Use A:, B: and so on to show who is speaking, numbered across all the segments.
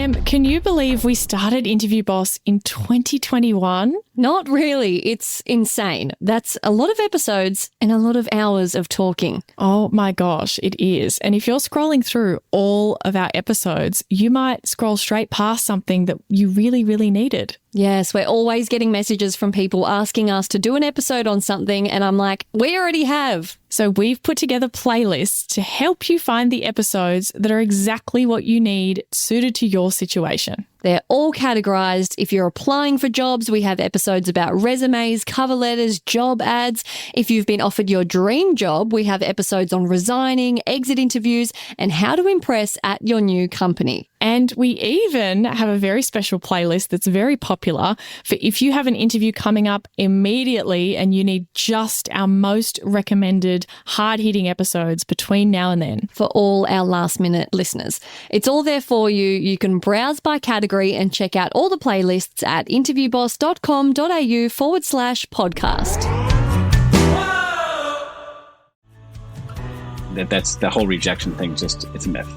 A: Can you believe we started Interview Boss in 2021?
B: Not really. It's insane. That's a lot of episodes and a lot of hours of talking.
A: Oh my gosh, it is. And if you're scrolling through all of our episodes, you might scroll straight past something that you really, really needed.
B: Yes, we're always getting messages from people asking us to do an episode on something, and I'm like, we already have.
A: So we've put together playlists to help you find the episodes that are exactly what you need, suited to your situation.
B: They're all categorized. If you're applying for jobs, we have episodes about resumes, cover letters, job ads. If you've been offered your dream job, we have episodes on resigning, exit interviews, and how to impress at your new company.
A: And we even have a very special playlist that's very popular for if you have an interview coming up immediately and you need just our most recommended hard-hitting episodes between now and then.
B: For all our last-minute listeners. It's all there for you. You can browse by category and check out all the playlists at interviewboss.com.au/podcast.
C: That's the whole rejection thing. It's a myth.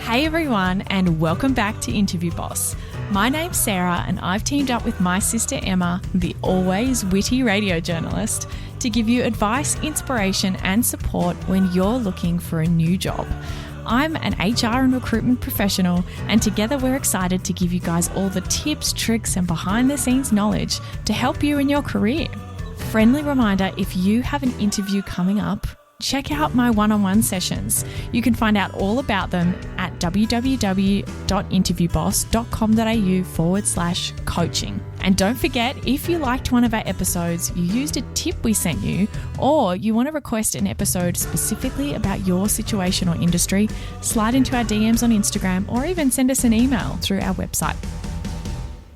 A: Hey everyone, and welcome back to Interview Boss. My name's Sarah, and I've teamed up with my sister Emma, the always witty radio journalist, to give you advice, inspiration, and support when you're looking for a new job. I'm an HR and recruitment professional, and together we're excited to give you guys all the tips, tricks, and behind-the-scenes knowledge to help you in your career. Friendly reminder, if you have an interview coming up, check out my one-on-one sessions. You can find out all about them at www.interviewboss.com.au/coaching. And don't forget, if you liked one of our episodes, you used a tip we sent you, or you want to request an episode specifically about your situation or industry, slide into our DMs on Instagram or even send us an email through our website.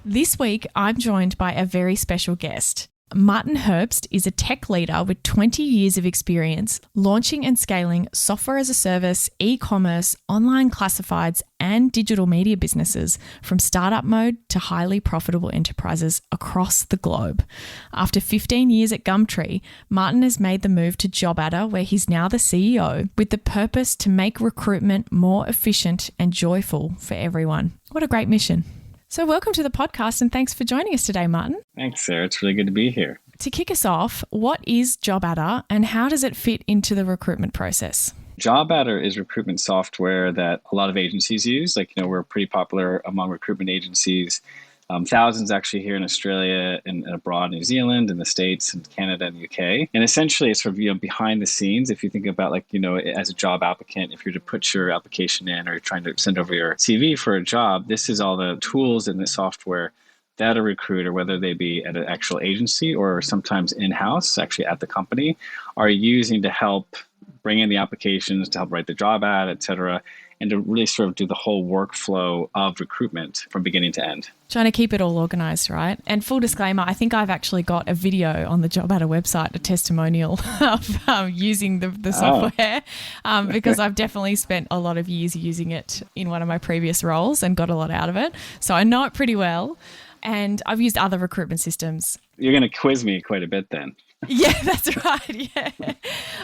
A: This week, I'm joined by a very special guest. Martin Herbst is a tech leader with 20 years of experience launching and scaling software as a service, e-commerce, online classifieds, and digital media businesses from startup mode to highly profitable enterprises across the globe. After 15 years at Gumtree, Martin has made the move to JobAdder, where he's now the CEO, with the purpose to make recruitment more efficient and joyful for everyone. What a great mission. So welcome to the podcast, and thanks for joining us today, Martin.
C: Thanks, Sarah. It's really good to be here.
A: To kick us off, what is JobAdder and how does it fit into the recruitment process?
C: JobAdder is recruitment software that a lot of agencies use. We're pretty popular among recruitment agencies. Thousands actually here in Australia and abroad, New Zealand, in the States, and Canada and UK. And essentially, it's sort of behind the scenes. If you think about as a job applicant, if you're to put your application in or you're trying to send over your CV for a job, this is all the tools in the software that a recruiter, whether they be at an actual agency or sometimes in-house, actually at the company, are using to help bring in the applications, to help write the job ad, et cetera, and to really sort of do the whole workflow of recruitment from beginning to end.
A: Trying to keep it all organized, right? And full disclaimer, I think I've actually got a video on the JobAdder website, a testimonial of using the software because I've definitely spent a lot of years using it in one of my previous roles and got a lot out of it. So I know it pretty well. And I've used other recruitment systems.
C: You're going to quiz me quite a bit then.
A: Yeah, that's right. Yeah,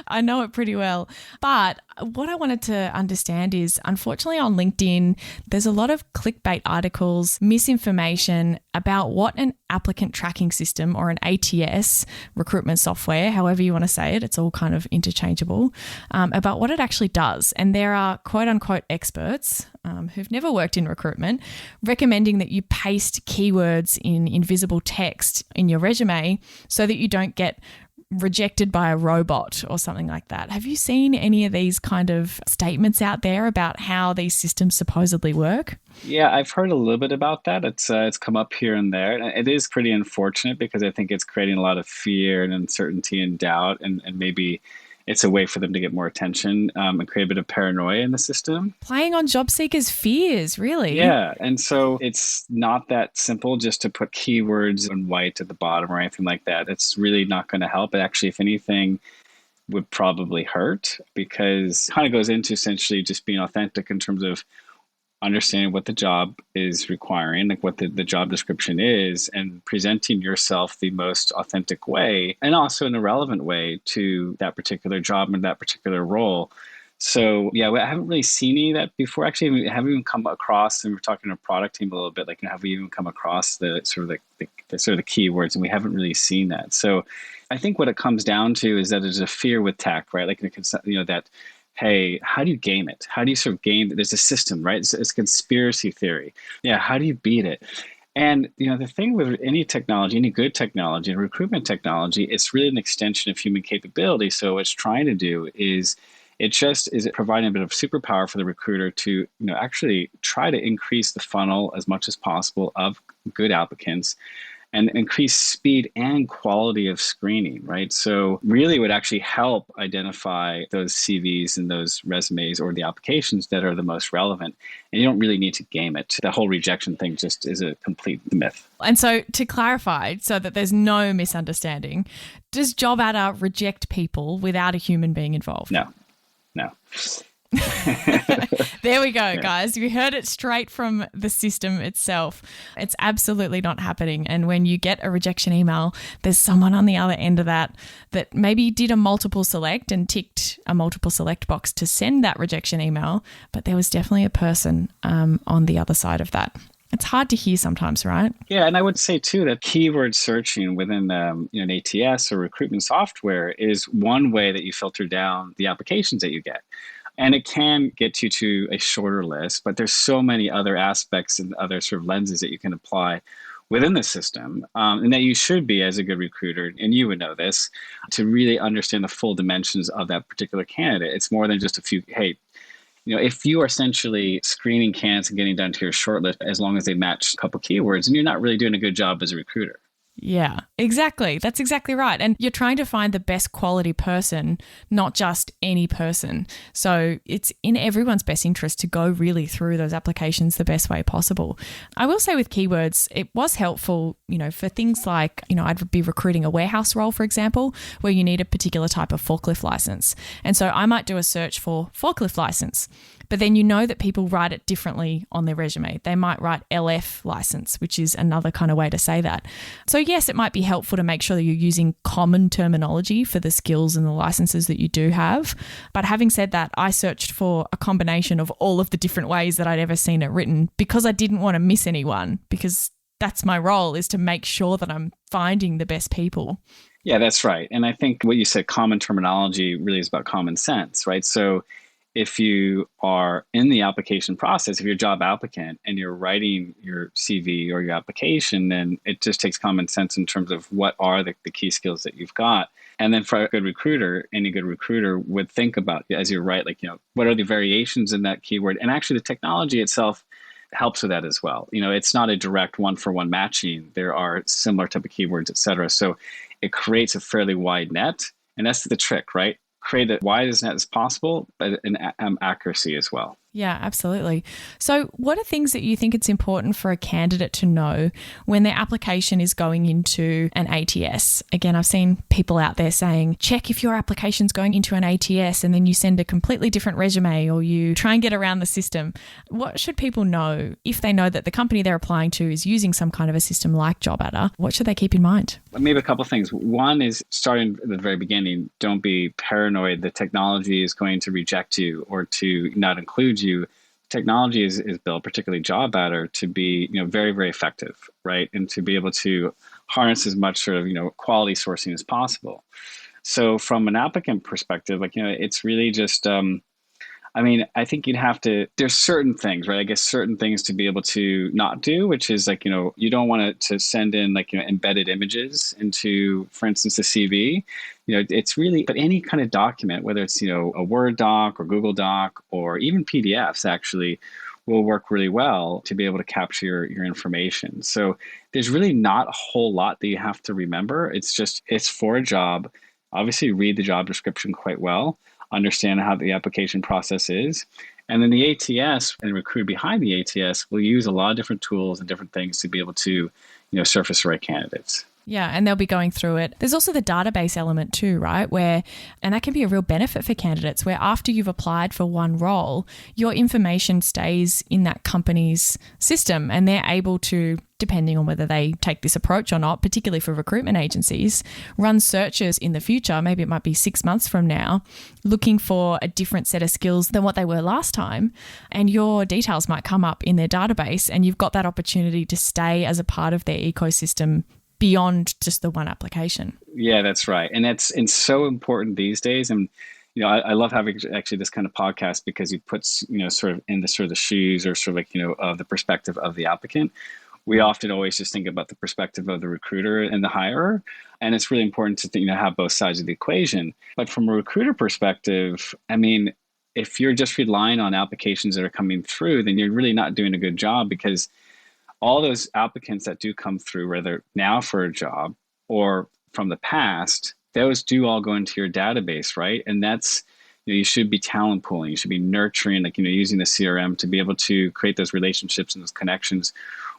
A: I know it pretty well. But what I wanted to understand is, unfortunately, on LinkedIn, there's a lot of clickbait articles, misinformation about what an applicant tracking system or an ATS, recruitment software, however you want to say it, it's all kind of interchangeable, about what it actually does. And there are quote unquote experts who've never worked in recruitment recommending that you paste keywords in invisible text in your resume so that you don't get rejected by a robot or something like that. Have you seen any of these kind of statements out there about how these systems supposedly work?
C: Yeah, I've heard a little bit about that. It's come up here and there. And it is pretty unfortunate because I think it's creating a lot of fear and uncertainty and doubt, and maybe it's a way for them to get more attention and create a bit of paranoia in the system.
A: Playing on job seekers' fears, really.
C: Yeah. And so it's not that simple just to put keywords in white at the bottom or anything like that. It's really not going to help. It actually, if anything, would probably hurt because it kind of goes into essentially just being authentic in terms of understanding what the job is requiring, like what the job description is, and presenting yourself the most authentic way and also in a relevant way to that particular job and that particular role So yeah, I haven't really seen any of that before. Actually, we haven't even come across, and we're talking to our product team a little bit, like, have we even come across the sort of the sort of the keywords, and we haven't really seen that. So I think what it comes down to is that there's a fear with tech, right? Like, that, hey, how do you game it? How do you sort of game? There's a system, right? It's conspiracy theory. Yeah, how do you beat it? And the thing with any technology, any good technology, and recruitment technology, it's really an extension of human capability. So what it's trying to do is providing a bit of superpower for the recruiter to actually try to increase the funnel as much as possible of good applicants and increase speed and quality of screening, right? So really would actually help identify those CVs and those resumes or the applications that are the most relevant. And you don't really need to game it. The whole rejection thing just is a complete myth.
A: And so to clarify, so that there's no misunderstanding, does JobAdder reject people without a human being involved?
C: No.
A: There we go, guys. You heard it straight from the system itself. It's absolutely not happening. And when you get a rejection email, there's someone on the other end of that maybe did a multiple select and ticked a multiple select box to send that rejection email, but there was definitely a person on the other side of that. It's hard to hear sometimes, right?
C: Yeah, and I would say too that keyword searching within an ATS or recruitment software is one way that you filter down the applications that you get. And it can get you to a shorter list, but there's so many other aspects and other sort of lenses that you can apply within the system, and that you should be, as a good recruiter, and you would know this, to really understand the full dimensions of that particular candidate. It's more than just a few, hey, if you are essentially screening candidates and getting down to your shortlist, as long as they match a couple keywords, and you're not really doing a good job as a recruiter.
A: Yeah, exactly. That's exactly right. And you're trying to find the best quality person, not just any person. So it's in everyone's best interest to go really through those applications the best way possible. I will say with keywords, it was helpful, for things like, I'd be recruiting a warehouse role, for example, where you need a particular type of forklift license. And so I might do a search for forklift license. But then that people write it differently on their resume. They might write LF license, which is another kind of way to say that. So yes, it might be helpful to make sure that you're using common terminology for the skills and the licenses that you do have. But having said that, I searched for a combination of all of the different ways that I'd ever seen it written because I didn't want to miss anyone, because that's my role, is to make sure that I'm finding the best people.
C: Yeah, that's right. And I think what you said, common terminology, really is about common sense, right? So if you are in the application process, if you're a job applicant and you're writing your CV or your application, then it just takes common sense in terms of what are the key skills that you've got. And then for a good recruiter, any good recruiter would think about, as you write, what are the variations in that keyword? And actually the technology itself helps with that as well. It's not a direct one-for-one matching. There are similar type of keywords, et cetera. So it creates a fairly wide net. And that's the trick, right? Create as wide as net as possible, but an accuracy as well.
A: Yeah, absolutely. So what are things that you think it's important for a candidate to know when their application is going into an ATS? Again, I've seen people out there saying, check if your application's going into an ATS, and then you send a completely different resume or you try and get around the system. What should people know if they know that the company they're applying to is using some kind of a system like JobAdder? What should they keep in mind?
C: Maybe a couple of things. One is, starting at the very beginning, don't be paranoid that technology is going to reject you or to not include you. Technology is built, particularly JobAdder, to be very, very effective, right? And to be able to harness as much sort of quality sourcing as possible. So from an applicant perspective, it's really just I think you'd have to, there's certain things, right? I guess certain things to be able to not do, which is you don't want to send in embedded images into, for instance, a CV. It's really, but any kind of document, whether it's, a Word doc or Google Doc or even PDFs actually will work really well to be able to capture your information. So there's really not a whole lot that you have to remember. It's for a job. Obviously read the job description quite well, understand how the application process is. And then the ATS and recruit behind the ATS will use a lot of different tools and different things to be able to, surface the right candidates.
A: Yeah, and they'll be going through it. There's also the database element too, right? And that can be a real benefit for candidates, where after you've applied for one role, your information stays in that company's system and they're able to, depending on whether they take this approach or not, particularly for recruitment agencies, run searches in the future. Maybe it might be 6 months from now, looking for a different set of skills than what they were last time. And your details might come up in their database and you've got that opportunity to stay as a part of their ecosystem beyond just the one application.
C: Yeah, that's right. And it's so important these days. And, I love having actually this kind of podcast because it puts, sort of in the sort of the shoes or sort of like, of the perspective of the applicant. We often always just think about the perspective of the recruiter and the hirer. And it's really important to have both sides of the equation. But from a recruiter perspective, I mean, if you're just relying on applications that are coming through, then you're really not doing a good job, because all those applicants that do come through, whether now for a job or from the past, those do all go into your database, right? And that's, you should be talent pooling. You should be nurturing, using the CRM to be able to create those relationships and those connections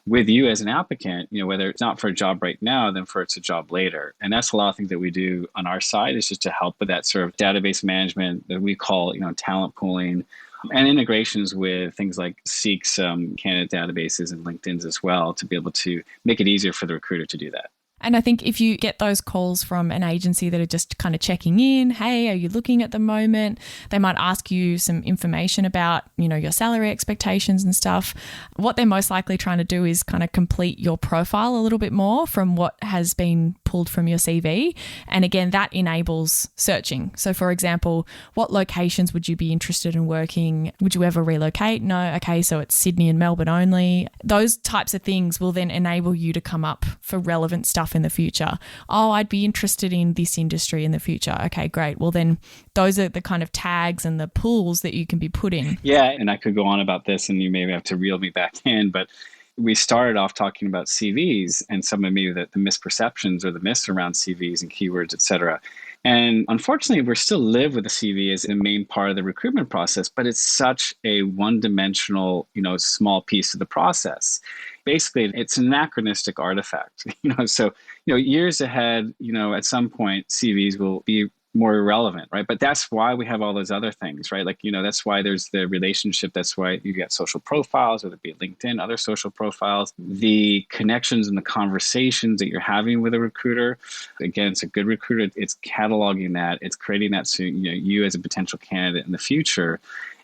C: with you as an applicant, whether it's not for a job right now, then for it's a job later. And that's a lot of things that we do on our side, is just to help with that sort of database management that we call, talent pooling, and integrations with things like Seek's candidate databases and LinkedIn's as well, to be able to make it easier for the recruiter to do that.
A: And I think if you get those calls from an agency that are just kind of checking in, hey, are you looking at the moment? They might ask you some information about, your salary expectations and stuff. What they're most likely trying to do is kind of complete your profile a little bit more from what has been pulled from your CV. And again, that enables searching. So for example, what locations would you be interested in working? Would you ever relocate? No. Okay, so it's Sydney and Melbourne only. Those types of things will then enable you to come up for relevant stuff in the future. Oh, I'd be interested in this industry in the future. Okay, great. Well, then those are the kind of tags and the pools that you can be putting.
C: Yeah, and I could go on about this and you maybe have to reel me back in, but we started off talking about CVs and some of maybe the misperceptions or the myths around CVs and keywords, et cetera. And unfortunately, we still live with the CV as a main part of the recruitment process, but it's such a one-dimensional, small piece of the process. Basically, it's an anachronistic artifact. So years ahead, at some point, CVs will be more irrelevant, right? But that's why we have all those other things, right? That's why there's the relationship. That's why you get social profiles, whether it be LinkedIn, other social profiles, the connections and the conversations that you're having with a recruiter. Again, it's a good recruiter. It's cataloging that. It's creating that so you as a potential candidate in the future.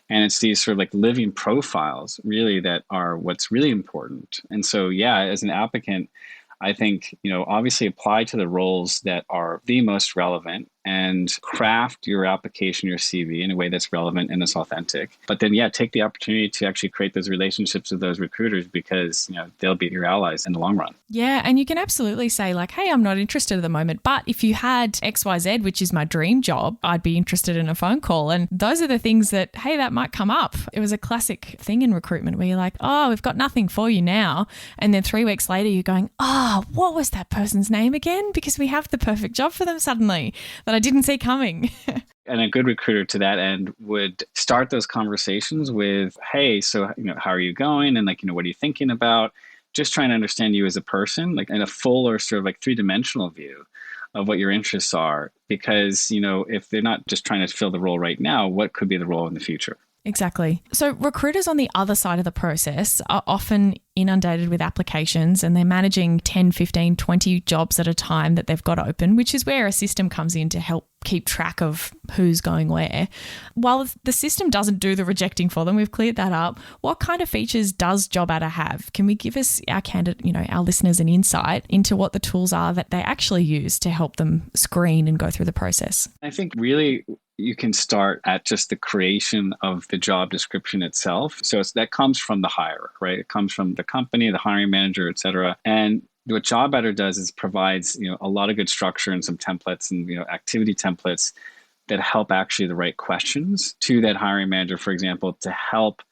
C: And it's these sort of like living profiles really that are what's really important. And so, yeah, as an applicant, I think, obviously apply to the roles that are the most relevant and craft your application, your CV in a way that's relevant and is authentic. But then, take the opportunity to actually create those relationships with those recruiters, because, they'll be your allies in the long run.
A: Yeah. And you can absolutely say like, hey, I'm not interested at the moment, but if you had XYZ, which is my dream job, I'd be interested in a phone call. And those are the things that, hey, that might come up. It was a classic thing in recruitment where you're like, oh, we've got nothing for you now. And then 3 weeks later, you're going, oh, what was that person's name again? Because we have the perfect job for them suddenly that I didn't see coming.
C: And a good recruiter to that end would start those conversations with, hey, so, how are you going? And what are you thinking about? Just trying to understand you as a person, in a full or sort of three-dimensional view of what your interests are. Because, if they're not just trying to fill the role right now, what could be the role in the future?
A: Exactly. So recruiters on the other side of the process are often inundated with applications and they're managing 10, 15, 20 jobs at a time that they've got open, which is where a system comes in to help keep track of who's going where. While the system doesn't do the rejecting for them, we've cleared that up. What kind of features does JobAdder have? Can we give us our candidate, our listeners an insight into what the tools are that they actually use to help them screen and go through the process?
C: I think really you can start at just the creation of the job description itself. So that comes from the hirer, right? It comes from the company, the hiring manager, et cetera. And what JobAdder does is provides, a lot of good structure and some templates and, activity templates that help actually the right questions to that hiring manager, for example, to help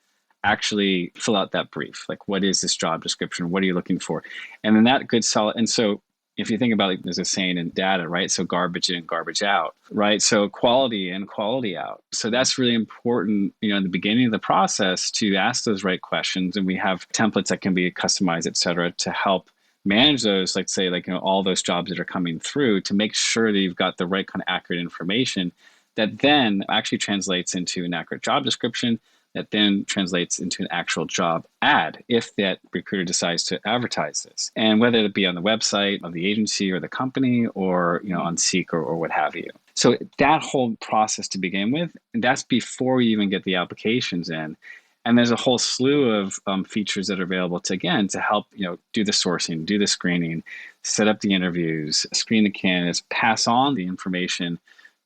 C: actually fill out that brief. Like, what is this job description? What are you looking for? And then that good solid. And so if you think about it, there's a saying in data, right? So garbage in, garbage out, right? So quality in, quality out. So that's really important, in the beginning of the process to ask those right questions. And we have templates that can be customized, et cetera, to help manage those, like say, like, all those jobs that are coming through to make sure that you've got the right kind of accurate information that then actually translates into an accurate job description that then translates into an actual job ad if that recruiter decides to advertise this. And whether it be on the website of the agency or the company or, on Seek or what have you. So that whole process to begin with, and that's before you even get the applications in. And there's a whole slew of features that are available to help, do the sourcing, do the screening, set up the interviews, screen the candidates, pass on the information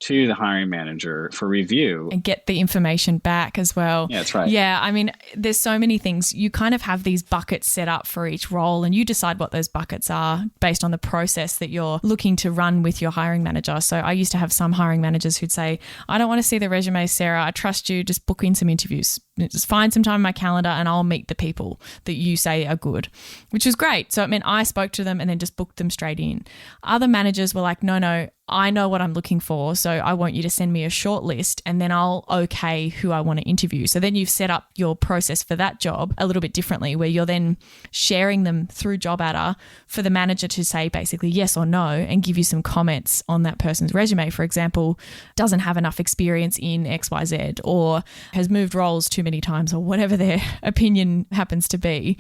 C: to the hiring manager for review.
A: And get the information back as well.
C: Yeah, that's right.
A: Yeah, I mean, there's so many things. You kind of have these buckets set up for each role and you decide what those buckets are based on the process that you're looking to run with your hiring manager. So I used to have some hiring managers who'd say, I don't want to see the resume, Sarah. I trust you. Just book in some interviews. Just find some time in my calendar and I'll meet the people that you say are good, which is great. So it meant I spoke to them and then just booked them straight in. Other managers were like, no, I know what I'm looking for. So I want you to send me a short list and then I'll okay who I want to interview. So then you've set up your process for that job a little bit differently where you're then sharing them through JobAdder for the manager to say basically yes or no and give you some comments on that person's resume. For example, doesn't have enough experience in XYZ or has moved roles too many times or whatever their opinion happens to be.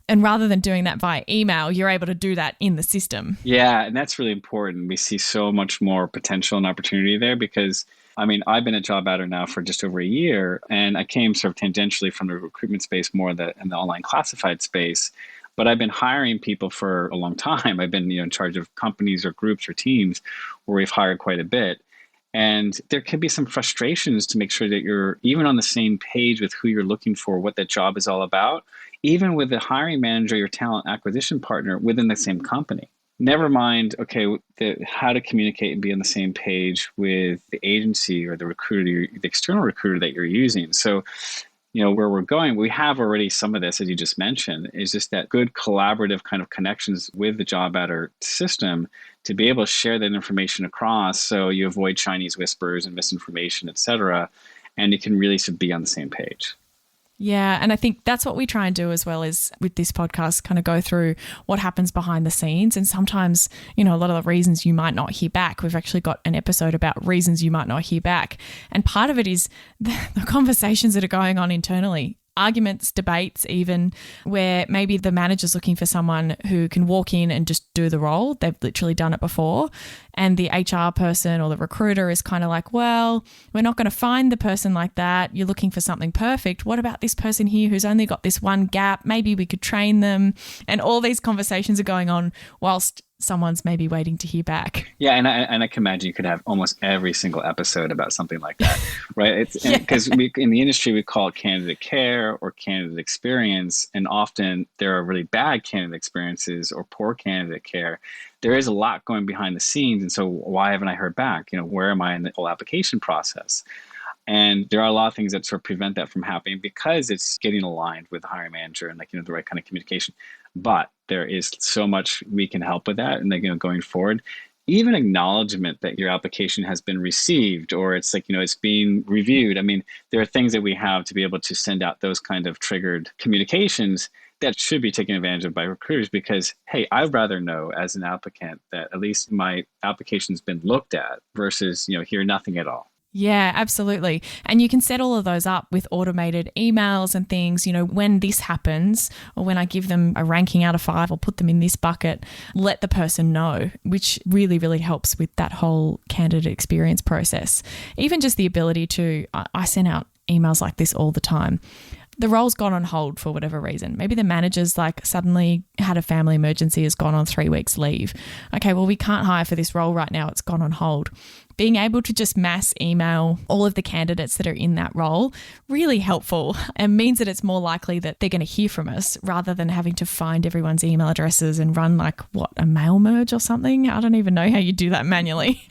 A: And rather than doing that via email, you're able to do that in the system.
C: Yeah, and that's really important. We see so much more potential and opportunity there because, I've been at JobAdder now for just over a year, and I came sort of tangentially from the recruitment space more in the online classified space. But I've been hiring people for a long time. I've been in charge of companies or groups or teams where we've hired quite a bit. And there can be some frustrations to make sure that you're even on the same page with who you're looking for, what that job is all about, even with the hiring manager, your talent acquisition partner within the same company. Never mind, how to communicate and be on the same page with the agency or the recruiter, the external recruiter that you're using. So, where we're going, we have already some of this, as you just mentioned, is just that good collaborative kind of connections with the JobAdder system to be able to share that information across so you avoid Chinese whispers and misinformation, et cetera, and you can really be on the same page.
A: Yeah, and I think that's what we try and do as well as with this podcast, kind of go through what happens behind the scenes. And sometimes, a lot of the reasons you might not hear back. We've actually got an episode about reasons you might not hear back. And part of it is the conversations that are going on internally. Arguments, debates, even where maybe the manager's looking for someone who can walk in and just do the role. They've literally done it before. And the HR person or the recruiter is kind of like, well, we're not going to find the person like that. You're looking for something perfect. What about this person here who's only got this one gap? Maybe we could train them. And all these conversations are going on whilst someone's maybe waiting to hear back.
C: Yeah, and I can imagine you could have almost every single episode about something like that, right? Because in the industry, we call it candidate care or candidate experience, and often there are really bad candidate experiences or poor candidate care. There is a lot going behind the scenes, and so why haven't I heard back? Where am I in the whole application process? And there are a lot of things that sort of prevent that from happening because it's getting aligned with the hiring manager and the right kind of communication. But there is so much we can help with that, and going forward, even acknowledgement that your application has been received or it's it's being reviewed. There are things that we have to be able to send out those kind of triggered communications that should be taken advantage of by recruiters because, hey, I'd rather know as an applicant that at least my application's been looked at versus hear nothing at all.
A: Yeah, absolutely. And you can set all of those up with automated emails and things. When this happens or when I give them a ranking out of 5 or put them in this bucket, let the person know, which really, really helps with that whole candidate experience process. Even just the ability to, I send out emails like this all the time. The role's gone on hold for whatever reason. Maybe the manager's suddenly had a family emergency, has gone on 3 weeks leave. Okay, well, we can't hire for this role right now. It's gone on hold. Being able to just mass email all of the candidates that are in that role, really helpful, and means that it's more likely that they're going to hear from us rather than having to find everyone's email addresses and run a mail merge or something. I don't even know how you do that manually.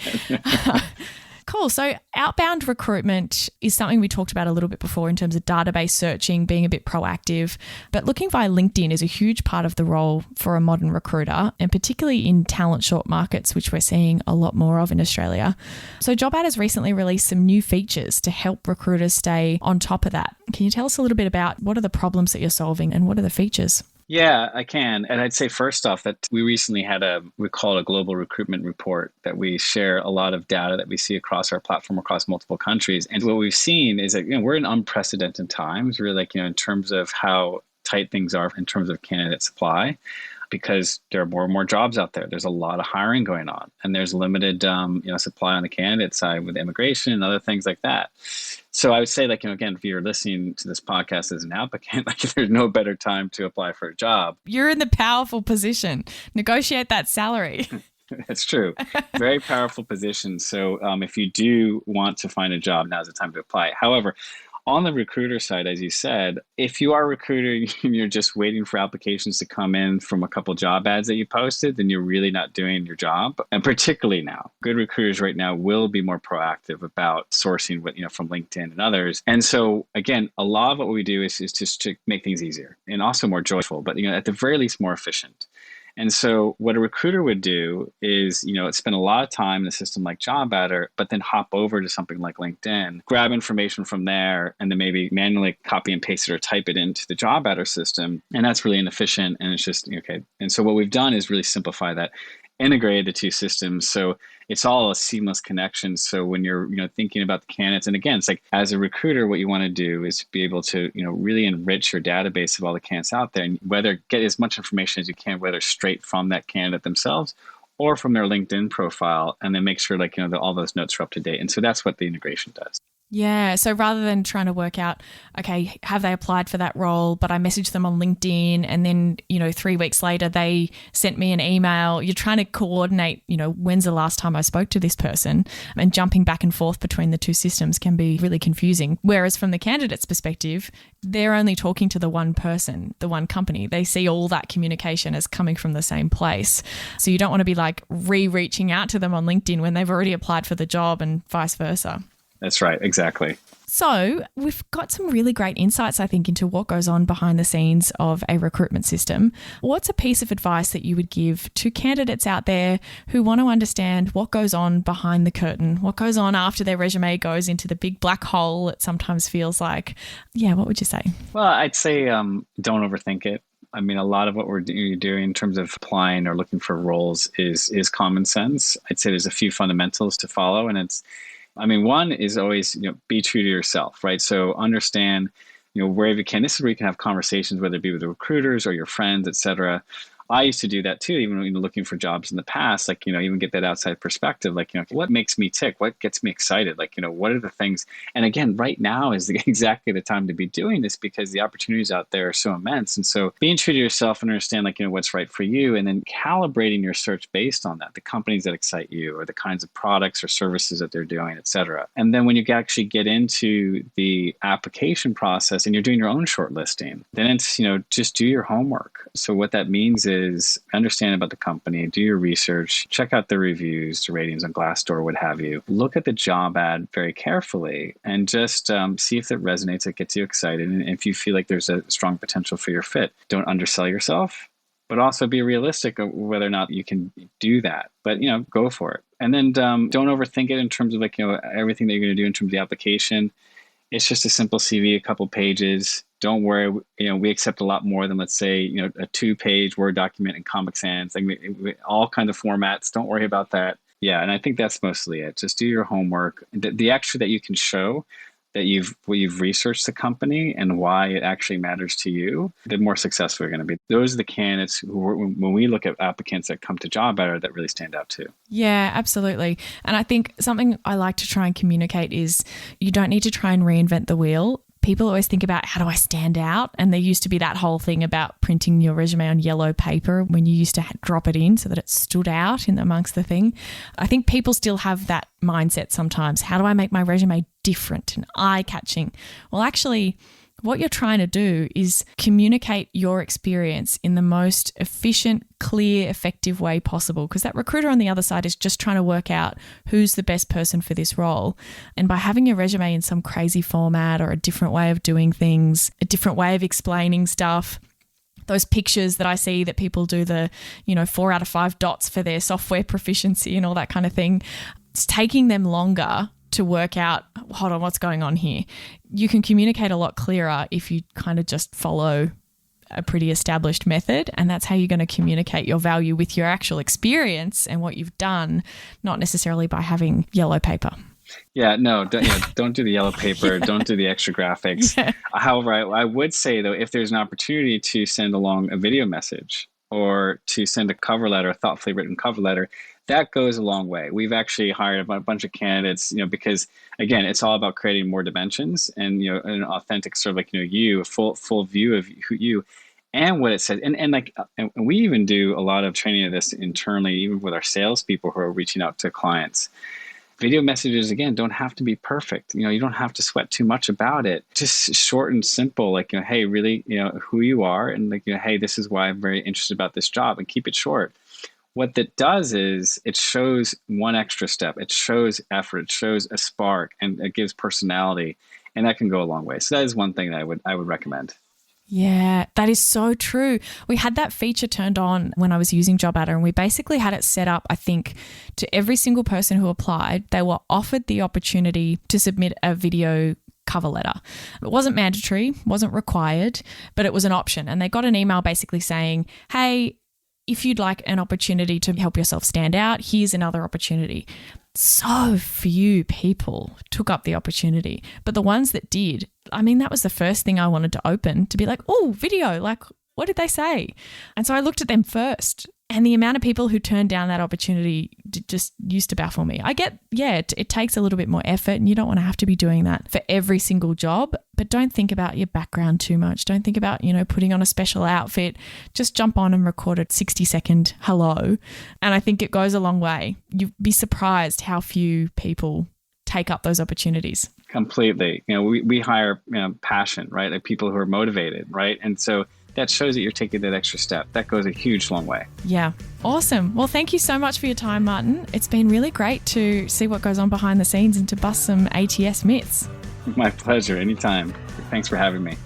A: Cool. So outbound recruitment is something we talked about a little bit before in terms of database searching, being a bit proactive, but looking via LinkedIn is a huge part of the role for a modern recruiter, and particularly in talent short markets, which we're seeing a lot more of in Australia. So JobAdder has recently released some new features to help recruiters stay on top of that. Can you tell us a little bit about what are the problems that you're solving and what are the features?
C: Yeah, I can. And I'd say first off that we recently had we call it a global recruitment report that we share a lot of data that we see across our platform across multiple countries. And what we've seen is that, we're in unprecedented times, really, in terms of how tight things are in terms of candidate supply, because there are more and more jobs out there. There's a lot of hiring going on, and there's limited, supply on the candidate side with immigration and other things like that. So I would say, again, if you're listening to this podcast as an applicant, there's no better time to apply for a job.
A: You're in the powerful position. Negotiate that salary.
C: That's true. Very powerful position. So if you do want to find a job, now's the time to apply. However, on the recruiter side, as you said, if you are a recruiter and you're just waiting for applications to come in from a couple job ads that you posted, then you're really not doing your job. And particularly now, good recruiters right now will be more proactive about sourcing from LinkedIn and others. And so again, a lot of what we do is just to make things easier and also more joyful, but at the very least more efficient. And so what a recruiter would do is, spend a lot of time in a system like JobAdder, but then hop over to something like LinkedIn, grab information from there, and then maybe manually copy and paste it or type it into the JobAdder system. And that's really inefficient. And it's just, okay. And so what we've done is really simplify that, integrated the two systems. So it's all a seamless connection. So when you're, thinking about the candidates, and again, it's like as a recruiter, what you want to do is be able to, really enrich your database of all the candidates out there, and whether get as much information as you can, whether straight from that candidate themselves or from their LinkedIn profile, and then make sure that all those notes are up to date. And so that's what the integration does.
A: Yeah. So rather than trying to work out, okay, have they applied for that role, but I messaged them on LinkedIn and then, 3 weeks later they sent me an email, you're trying to coordinate, when's the last time I spoke to this person, and jumping back and forth between the two systems can be really confusing. Whereas from the candidate's perspective, they're only talking to the one person, the one company. They see all that communication as coming from the same place. So you don't want to be reaching out to them on LinkedIn when they've already applied for the job and vice versa.
C: That's right. Exactly.
A: So we've got some really great insights, I think, into what goes on behind the scenes of a recruitment system. What's a piece of advice that you would give to candidates out there who want to understand what goes on behind the curtain, what goes on after their resume goes into the big black hole it sometimes feels like? Yeah, what would you say?
C: Well, I'd say don't overthink it. I mean, a lot of what we're doing in terms of applying or looking for roles is common sense. I'd say there's a few fundamentals to follow, and one is always, be true to yourself, right? So understand, wherever you can. This is where you can have conversations, whether it be with the recruiters or your friends, et cetera. I used to do that too, even when looking for jobs in the past, even get that outside perspective, what makes me tick? What gets me excited? What are the things? And again, right now is exactly the time to be doing this because the opportunities out there are so immense. And so being true to yourself and understand, what's right for you, and then calibrating your search based on that, the companies that excite you or the kinds of products or services that they're doing, et cetera. And then when you actually get into the application process and you're doing your own shortlisting, then it's, just do your homework. So what that means is understand about the company, do your research, check out the reviews, the ratings on Glassdoor, what have you. Look at the job ad very carefully and just see if it resonates, it gets you excited. And if you feel like there's a strong potential for your fit, don't undersell yourself, but also be realistic of whether or not you can do that. But, go for it. And then don't overthink it in terms of everything that you're going to do in terms of the application. It's just a simple CV, a couple pages. Don't worry, we accept a lot more than, let's say, a 2-page Word document in Comic Sans, all kinds of formats. Don't worry about that. Yeah, and I think that's mostly it. Just do your homework. The extra that you can show that you've researched the company and why it actually matters to you, the more successful you're going to be. Those are the candidates who, when we look at applicants that come to JobAdder, that really stand out too.
A: Yeah, absolutely. And I think something I like to try and communicate is you don't need to try and reinvent the wheel. People always think about, how do I stand out? And there used to be that whole thing about printing your resume on yellow paper when you used to drop it in so that it stood out in amongst the thing. I think people still have that mindset sometimes. How do I make my resume different and eye-catching? Well, actually, what you're trying to do is communicate your experience in the most efficient, clear, effective way possible, because that recruiter on the other side is just trying to work out who's the best person for this role. And by having your resume in some crazy format or a different way of doing things, a different way of explaining stuff, those pictures that I see that people do the, 4 out of 5 dots for their software proficiency and all that kind of thing, it's taking them longer to work out, hold on, what's going on here. You can communicate a lot clearer if you kind of just follow a pretty established method, and that's how you're going to communicate your value with your actual experience and what you've done, not necessarily by having yellow paper.
C: Yeah, no, don't do the yellow paper. Don't do the extra graphics. Yeah. However, I would say, though, if there's an opportunity to send along a video message or to send a cover letter, a thoughtfully written cover letter, that goes a long way. We've actually hired a bunch of candidates, because, again, it's all about creating more dimensions and, an authentic sort of like, you, a full view of who you and what it says. And we even do a lot of training of this internally, even with our salespeople who are reaching out to clients. Video messages, again, don't have to be perfect. You don't have to sweat too much about it. Just short and simple, like, hey, really, who you are, and like, hey, this is why I'm very interested about this job, and keep it short. What that does is it shows one extra step. It shows effort. It shows a spark, and it gives personality, and that can go a long way. So that is one thing that I would recommend.
A: Yeah, that is so true. We had that feature turned on when I was using JobAdder, and we basically had it set up, I think, to every single person who applied, they were offered the opportunity to submit a video cover letter. It wasn't mandatory, wasn't required, but it was an option. And they got an email basically saying, hey, if you'd like an opportunity to help yourself stand out, here's another opportunity. So few people took up the opportunity, but the ones that did, that was the first thing I wanted to open, to be like, oh, video, like, what did they say? And so I looked at them first, and the amount of people who turned down that opportunity just used to baffle me. I get, it takes a little bit more effort, and you don't want to have to be doing that for every single job, but don't think about your background too much. Don't think about, putting on a special outfit. Just jump on and record a 60-second hello. And I think it goes a long way. You'd be surprised how few people take up those opportunities.
C: Completely. We hire passion, right? Like people who are motivated, right? And so that shows that you're taking that extra step. That goes a huge, long way.
A: Yeah. Awesome. Well, thank you so much for your time, Martin. It's been really great to see what goes on behind the scenes and to bust some ATS myths.
C: My pleasure. Anytime. Thanks for having me.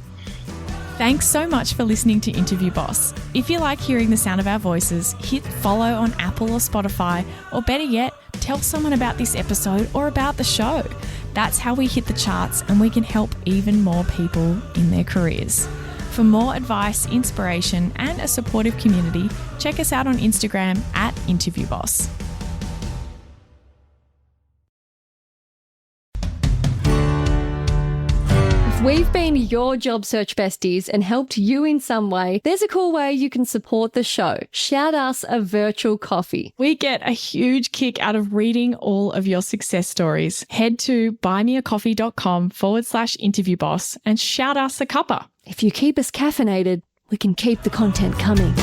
A: Thanks so much for listening to Interview Boss. If you like hearing the sound of our voices, hit follow on Apple or Spotify, or better yet, tell someone about this episode or about the show. That's how we hit the charts, and we can help even more people in their careers. For more advice, inspiration, and a supportive community, check us out on Instagram @InterviewBoss.
B: We've been your job search besties and helped you in some way. There's a cool way you can support the show. Shout us a virtual coffee.
A: We get a huge kick out of reading all of your success stories. Head to buymeacoffee.com/interviewboss and shout us a cuppa.
B: If you keep us caffeinated, we can keep the content coming.